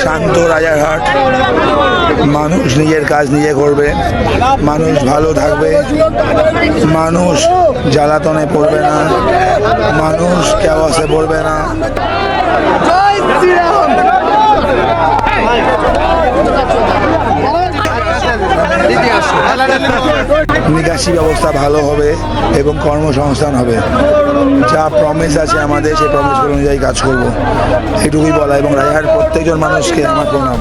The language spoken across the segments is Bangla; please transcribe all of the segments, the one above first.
শান্ত রাজারহাট। মানুষ নিজের কাজ নিজে করবে, মানুষ ভালো থাকবে, মানুষ জ্বালাতনে পড়বে না, মানুষ কেওয়াসে পড়বে না। নিকাশি ব্যবস্থা ভালো হবে এবং কর্মসংস্থান হবে। যা প্রমিস আছে আমাদের, সেই প্রমিস অনুযায়ী কাজ করব, এটুকুই বলা। এবং রাজারহাট প্রত্যেকজন মানুষকে আমার প্রণাম।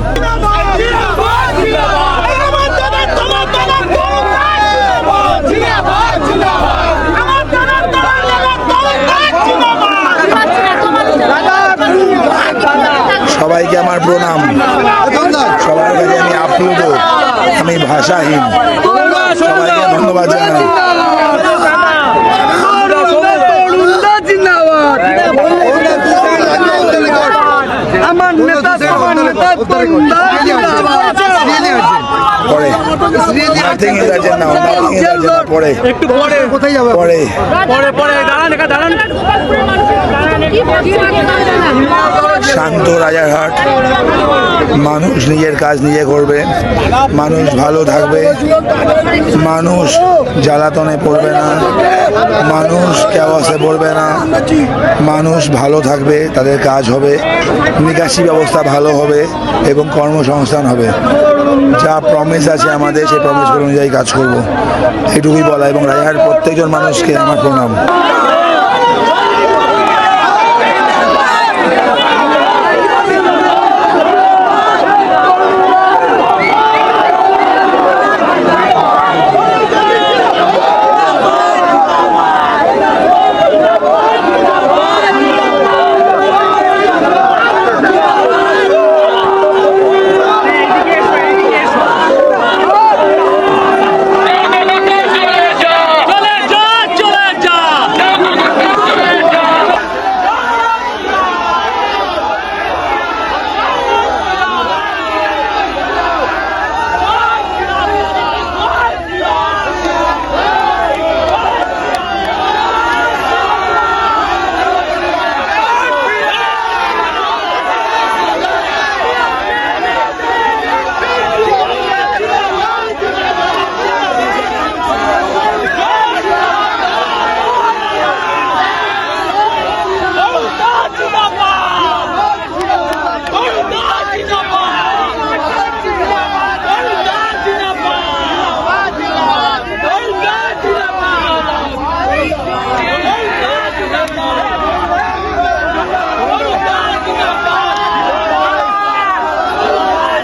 সবাইকে আমার প্রণাম। সবার কাছে আমি আপ্লুত, আমি ভাষাহীন। সবাইকে ধন্যবাদ জানাই। আমার নেতা পরে পরে একটু পরে কোথায় যাবে? পরে পরে দাঁড়ান দাঁড়ান। শান্ত রাজারহাট। মানুষ নিজের কাজ নিজে করবে, মানুষ ভালো থাকবে, মানুষ জ্বালাতনে পড়বে না, মানুষ কেওয়াসে পড়বে না, মানুষ ভালো থাকবে, তাদের কাজ হবে, নিকাশি ব্যবস্থা ভালো হবে এবং কর্মসংস্থান হবে। যা প্রমিস আছে আমাদের, সেই প্রমিস অনুযায়ী কাজ করব, এটুকুই বলা। এবং রাজারহাট প্রত্যেকজন মানুষকে আমার প্রণাম।